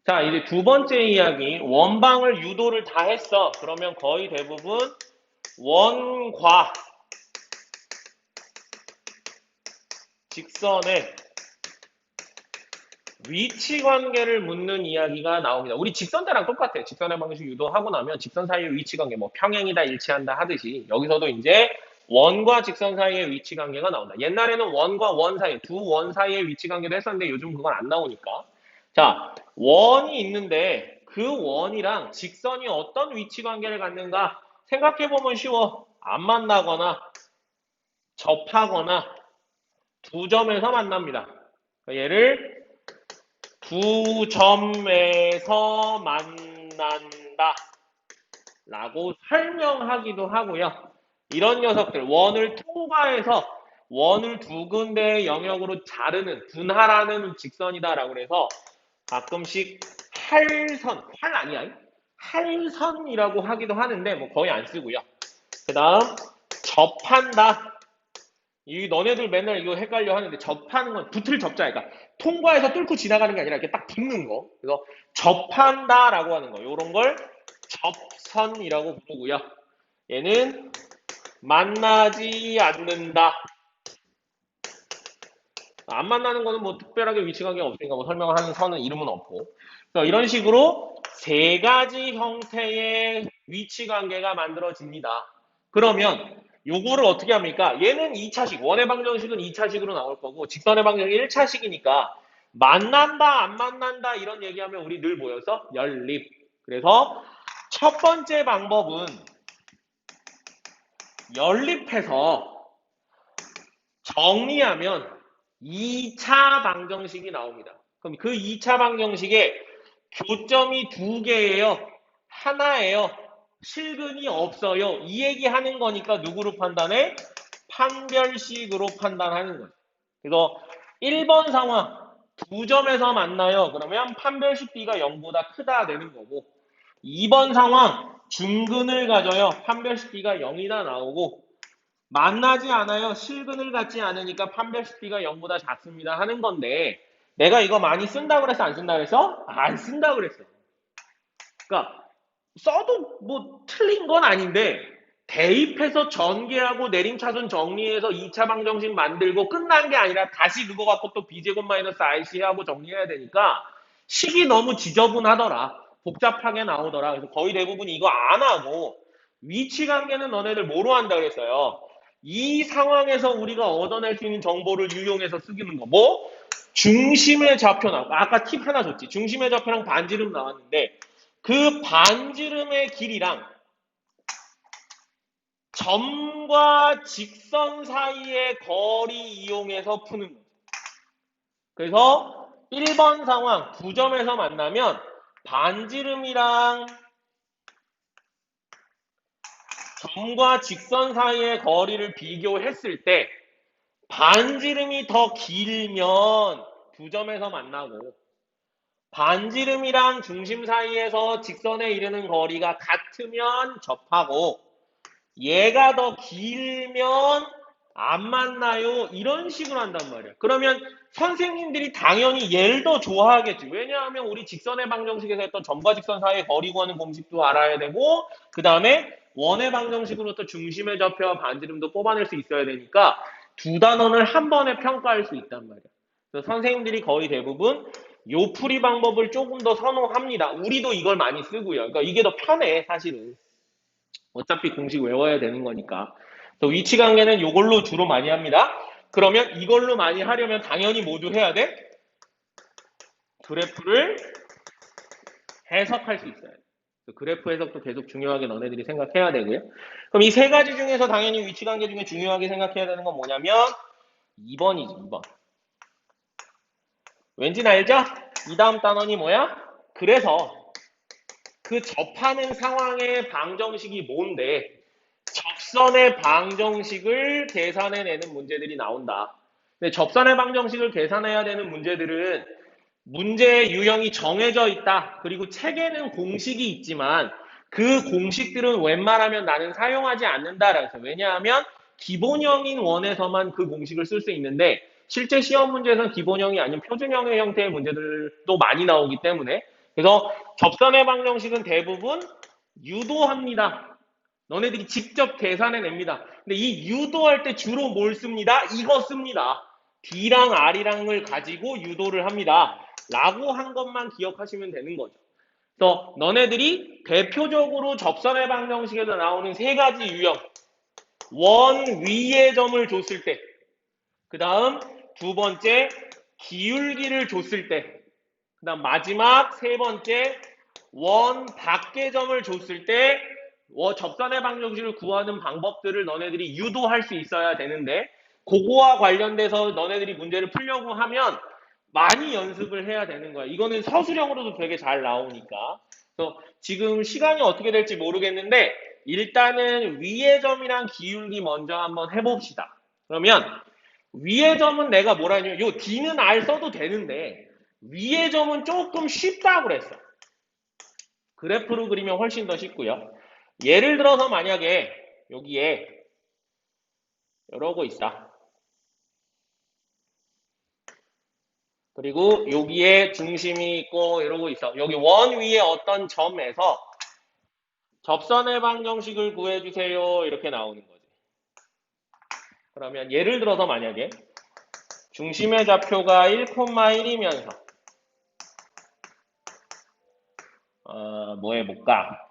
자, 이제 두 번째 이야기. 원방을 유도를 다 했어. 그러면 거의 대부분 원과 직선의 위치 관계를 묻는 이야기가 나옵니다. 우리 직선대랑 똑같아요. 직선의 방식 유도하고 나면 직선 사이의 위치 관계, 뭐 평행이다, 일치한다 하듯이 여기서도 이제 원과 직선 사이의 위치 관계가 나온다. 옛날에는 원과 원 사이, 두 원 사이의 위치 관계도 했었는데 요즘 그건 안 나오니까. 자, 원이 있는데 그 원이랑 직선이 어떤 위치 관계를 갖는가 생각해보면 쉬워. 안 만나거나 접하거나 두 점에서 만납니다. 얘를 두 점에서 만난다 라고 설명하기도 하고요. 이런 녀석들, 원을 통과해서 원을 두 군데의 영역으로 자르는, 분할하는 직선이다라고 해서 가끔씩 할선, 활 아니야? 할선이라고 하기도 하는데 뭐 거의 안 쓰고요. 그 다음 접한다. 이 너네들 맨날 이거 헷갈려 하는데 접하는 건 붙을 접자. 그러니까 통과해서 뚫고 지나가는 게 아니라 이렇게 딱 붙는 거. 그래서 접한다라고 하는 거. 이런 걸 접선이라고 부르고요. 얘는 만나지 않는다. 안 만나는 거는 뭐 특별하게 위치관계가 없으니까 뭐 설명을 하는 선은 이름은 없고. 그래서 이런 식으로 세 가지 형태의 위치관계가 만들어집니다. 그러면 요거를 어떻게 합니까? 얘는 2차식, 원의 방정식은 2차식으로 나올 거고 직선의 방정식이 1차식이니까 만난다, 안 만난다 이런 얘기하면 우리 늘 모여서 연립. 그래서 첫 번째 방법은 연립해서 정리하면 2차 방정식이 나옵니다. 그럼 그 2차 방정식에 교점이 두 개예요. 하나예요. 실근이 없어요. 이 얘기하는 거니까 누구로 판단해? 판별식으로 판단하는 거예요. 그래서 1번 상황 두 점에서 만나요. 그러면 판별식 B가 0보다 크다 되는 거고 2번 상황 중근을 가져요. 판별식 B가 0이다 나오고 만나지 않아요. 실근을 갖지 않으니까 판별식 B가 0보다 작습니다 하는 건데 내가 이거 많이 쓴다고 그랬어? 안 쓴다고 그랬어? 안 쓴다고 그랬어. 그러니까 써도 뭐 틀린 건 아닌데 대입해서 전개하고 내림차순 정리해서 2차 방정식 만들고 끝난 게 아니라 다시 그거 갖고 또 B제곱 마이너스 RC 하고 정리해야 되니까 식이 너무 지저분하더라. 복잡하게 나오더라. 그래서 거의 대부분 이거 안 하고 위치 관계는 너네들 뭐로 한다 그랬어요? 이 상황에서 우리가 얻어낼 수 있는 정보를 유용해서 쓰기는 거. 뭐? 중심의 좌표 나왔고 아까 팁 하나 줬지. 중심의 좌표랑 반지름 나왔는데 그 반지름의 길이랑 점과 직선 사이의 거리 이용해서 푸는 거죠. 그래서 1번 상황 두 점에서 만나면 반지름이랑 점과 직선 사이의 거리를 비교했을 때 반지름이 더 길면 두 점에서 만나고 반지름이랑 중심 사이에서 직선에 이르는 거리가 같으면 접하고 얘가 더 길면 안 만나요. 이런 식으로 한단 말이야. 그러면 선생님들이 당연히 얘를 더 좋아하겠지. 왜냐하면 우리 직선의 방정식에서 했던 점과 직선 사이의 거리 구하는 공식도 알아야 되고 그 다음에 원의 방정식으로부터 중심의 좌표와 반지름도 뽑아낼 수 있어야 되니까 두 단원을 한 번에 평가할 수 있단 말이야. 그래서 선생님들이 거의 대부분 요 풀이 방법을 조금 더 선호합니다. 우리도 이걸 많이 쓰고요. 그러니까 이게 더 편해 사실은. 어차피 공식 외워야 되는 거니까. 그래서 위치 관계는 이걸로 주로 많이 합니다. 그러면 이걸로 많이 하려면 당연히 모두 해야 돼? 그래프를 해석할 수 있어야 돼. 그래프 해석도 계속 중요하게 너네들이 생각해야 되고요. 그럼 이 세 가지 중에서 당연히 위치 관계 중에 중요하게 생각해야 되는 건 뭐냐면 2번이지, 2번. 왠지 알죠? 이 다음 단원이 뭐야? 그래서 그 접하는 상황의 방정식이 뭔데 접선의 방정식을 계산해내는 문제들이 나온다. 근데 접선의 방정식을 계산해야 되는 문제들은 문제의 유형이 정해져 있다. 그리고 책에는 공식이 있지만 그 공식들은 웬만하면 나는 사용하지 않는다라고 해서 왜냐하면 기본형인 원에서만 그 공식을 쓸 수 있는데 실제 시험 문제에서는 기본형이 아닌 표준형의 형태의 문제들도 많이 나오기 때문에 그래서 접선의 방정식은 대부분 유도합니다. 너네들이 직접 계산해냅니다. 근데 이 유도할 때 주로 뭘 씁니다? 이거 씁니다. D랑 R이랑을 가지고 유도를 합니다. 라고 한 것만 기억하시면 되는 거죠. 그래서 너네들이 대표적으로 접선의 방정식에서 나오는 세 가지 유형. 원 위의 점을 줬을 때, 그 다음 두 번째 기울기를 줬을 때, 그 다음 마지막 세 번째 원 밖의 점을 줬을 때 접선의 방정식을 구하는 방법들을 너네들이 유도할 수 있어야 되는데, 그거와 관련돼서 너네들이 문제를 풀려고 하면 많이 연습을 해야 되는 거야. 이거는 서술형으로도 되게 잘 나오니까. 그래서 지금 시간이 어떻게 될지 모르겠는데 일단은 위의 점이랑 기울기 먼저 한번 해봅시다. 그러면 위의 점은 내가 뭐라 하냐면 요 D는 R 써도 되는데 위의 점은 조금 쉽다고 그랬어. 그래프로 그리면 훨씬 더 쉽고요. 예를 들어서 만약에 여기에 이러고 있다. 그리고 여기에 중심이 있고 이러고 있어. 여기 원 위에 어떤 점에서 접선의 방정식을 구해주세요. 이렇게 나오는 거지. 그러면 예를 들어서 만약에 중심의 좌표가 1,1이면서 뭐 해볼까?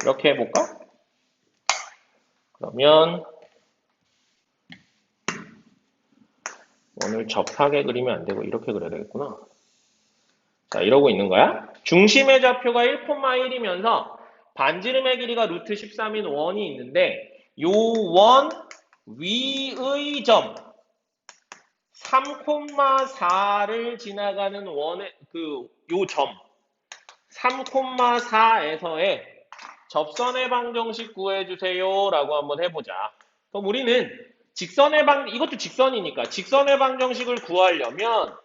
이렇게 해볼까? 그러면 오늘 접하게 그리면 안 되고 이렇게 그려야 되겠구나. 자, 이러고 있는 거야. 중심의 좌표가 1,1이면서 반지름의 길이가 루트 13인 원이 있는데 요 원 위의 점 3,4를 지나가는 원의 요 점 3,4에서의 접선의 방정식 구해주세요 라고 한번 해보자. 그럼 우리는 이것도 직선이니까 직선의 방정식을 구하려면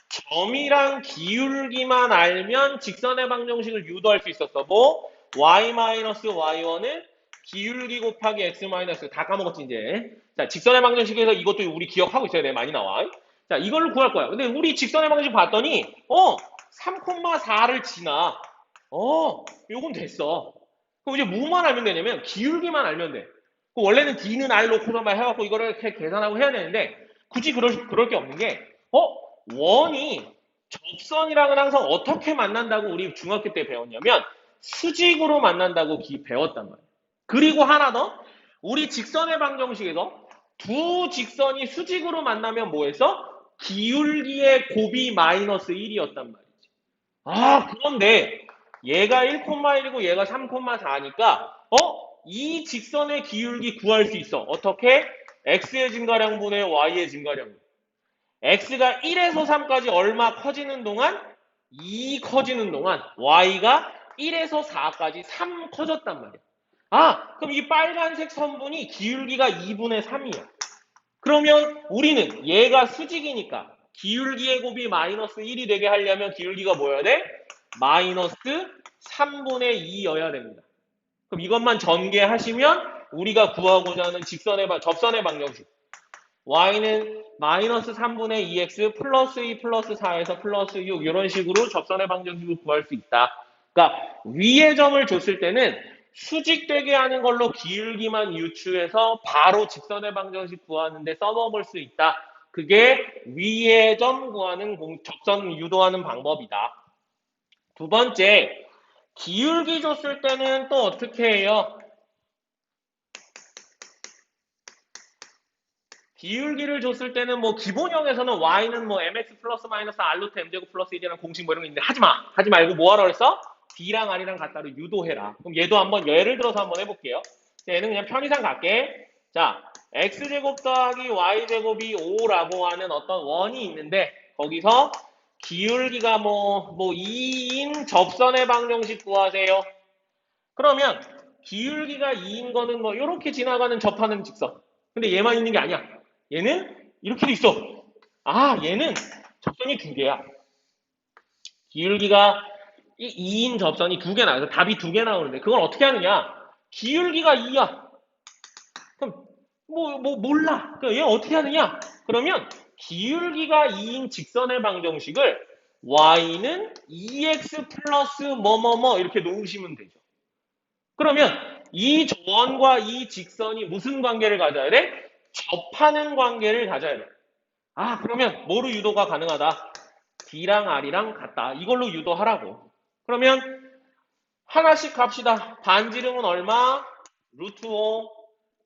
점이랑 기울기만 알면 직선의 방정식을 유도할 수 있었어. 뭐? y-y1은 기울기 곱하기 x 다 까먹었지 이제. 자, 직선의 방정식에서 이것도 우리 기억하고 있어야 돼. 많이 나와. 자, 이걸로 구할 거야. 근데 우리 직선의 방정식 봤더니 3,4를 지나. 요건 됐어. 그럼 이제 뭐만 알면 되냐면 기울기만 알면 돼. 원래는 D는 R 놓고서만 해갖고 이거를 이렇게 계산하고 해야 되는데 굳이 그럴 게 없는 게 원이 접선이랑은 항상 어떻게 만난다고 우리 중학교 때 배웠냐면 수직으로 만난다고 배웠단 말이야. 그리고 하나 더 우리 직선의 방정식에서 두 직선이 수직으로 만나면 뭐했어? 기울기의 곱이 마이너스 1이었단 말이지. 그런데 얘가 1,1이고 얘가 3,4니까 이 직선의 기울기 구할 수 있어. 어떻게? x의 증가량분의 y의 증가량분. x가 1에서 3까지 얼마 커지는 동안 2 커지는 동안 y가 1에서 4까지 3 커졌단 말이야. 그럼 이 빨간색 선분이 기울기가 2분의 3이야. 그러면 우리는 얘가 수직이니까 기울기의 곱이 마이너스 1이 되게 하려면 기울기가 뭐여야 돼? 마이너스 3분의 2여야 됩니다. 그럼 이것만 전개하시면 우리가 구하고자 하는 접선의 방정식 y는 마이너스 3분의 2x 플러스 2 플러스 4에서 플러스 6 이런 식으로 접선의 방정식을 구할 수 있다. 그러니까 위의 점을 줬을 때는 수직되게 하는 걸로 기울기만 유추해서 바로 직선의 방정식 구하는데 써먹을 수 있다. 그게 위의 점 구하는 접선 유도하는 방법이다. 두 번째, 기울기 줬을 때는 또 어떻게 해요? 기울기를 줬을 때는 뭐 기본형에서는 y는 뭐 mx 플러스 마이너스 r 루트 m제곱 플러스 1이라는 공식 뭐 이런 거 있는데 하지 말고 뭐 하라 그랬어? d랑 r이랑 같다로 유도해라. 그럼 얘도 한번 예를 들어서 한번 해볼게요. 얘는 그냥 편의상 갈게. 자, x제곱 더하기 y제곱이 5라고 하는 어떤 원이 있는데 거기서 기울기가 뭐 2인 접선의 방정식 구하세요. 그러면 기울기가 2인 거는 뭐 이렇게 지나가는 접하는 직선. 근데 얘만 있는 게 아니야. 얘는 이렇게도 있어. 얘는 접선이 두 개야. 기울기가 2인 접선이 두 개 나와서 답이 두 개 나오는데 그걸 어떻게 하느냐? 기울기가 2야. 그럼 몰라. 그럼 얘 어떻게 하느냐? 그러면 기울기가 2인 직선의 방정식을 y는 2x 플러스 뭐뭐뭐 이렇게 놓으시면 되죠. 그러면 이 원과 이 직선이 무슨 관계를 가져야 돼? 접하는 관계를 가져야 돼. 아, 그러면 뭐로 유도가 가능하다? D랑 R이랑 같다. 이걸로 유도하라고. 그러면 하나씩 갑시다. 반지름은 얼마? 루트 5.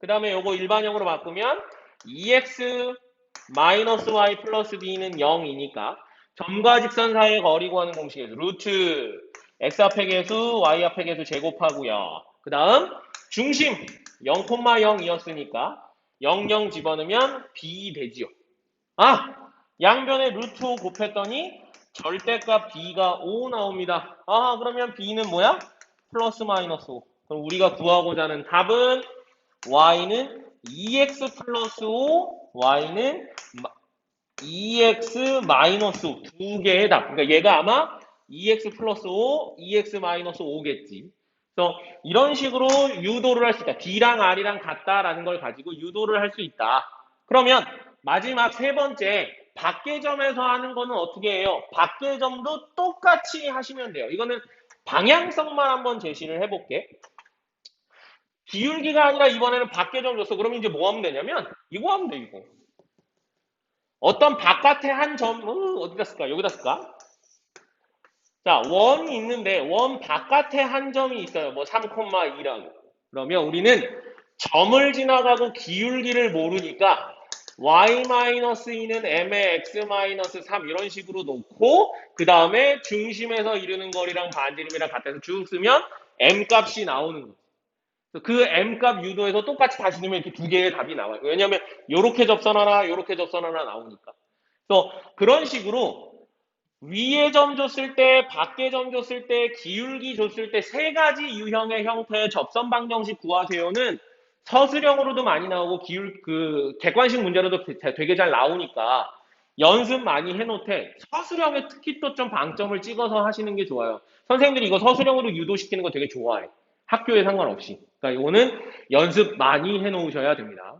그 다음에 요거 일반형으로 바꾸면 2x 마이너스 y 플러스 b는 0이니까 점과 직선 사이의 거리 구하는 공식에서 루트 x 앞의 개수, y 앞의 개수 제곱하고요. 그 다음 중심 0,0이었으니까 00 집어넣으면 b 되지요. 아! 양변에 루트 5 곱했더니 절대값 b가 5 나옵니다. 아, 그러면 b는 뭐야? 플러스 마이너스 5. 그럼 우리가 구하고자 하는 답은 y는 2x 플러스 5, y는 2x 마이너스 5. 두 개의 답. 그러니까 얘가 아마 2x 플러스 5, 2x 마이너스 5겠지. 그래서 이런 식으로 유도를 할 수 있다. D랑 R이랑 같다라는 걸 가지고 유도를 할 수 있다. 그러면 마지막 세 번째 밖의점에서 하는 거는 어떻게 해요? 밖의점도 똑같이 하시면 돼요. 이거는 방향성만 한번 제시를 해볼게. 기울기가 아니라 이번에는 밖의점 줬어. 그럼 이제 뭐 하면 되냐면 이거 하면 돼, 이거. 어떤 바깥의 한 점, 어디다 쓸까? 여기다 쓸까? 자, 원이 있는데 원 바깥에 한 점이 있어요. 뭐 3,2라고. 그러면 우리는 점을 지나가고 기울기를 모르니까 y-2는 m의 x-3 이런 식으로 놓고 그 다음에 중심에서 이루는 거리랑 반지름이랑 같아서 쭉 쓰면 m 값이 나오는 거죠. 그 m 값 유도에서 똑같이 다시 넣으면 이렇게 두 개의 답이 나와요. 왜냐하면 요렇게 접선 하나, 요렇게 접선 하나 나오니까. 그래서 그런 식으로 위에 점 줬을 때, 밖에 점 줬을 때, 기울기 줬을 때 세 가지 유형의 형태의 접선 방정식 구하세요는 서술형으로도 많이 나오고 객관식 문제로도 되게 잘 나오니까 연습 많이 해놓되 서술형에 특히 또 좀 방점을 찍어서 하시는 게 좋아요. 선생님들이 이거 서술형으로 유도시키는 거 되게 좋아해. 학교에 상관없이. 그러니까 이거는 연습 많이 해놓으셔야 됩니다.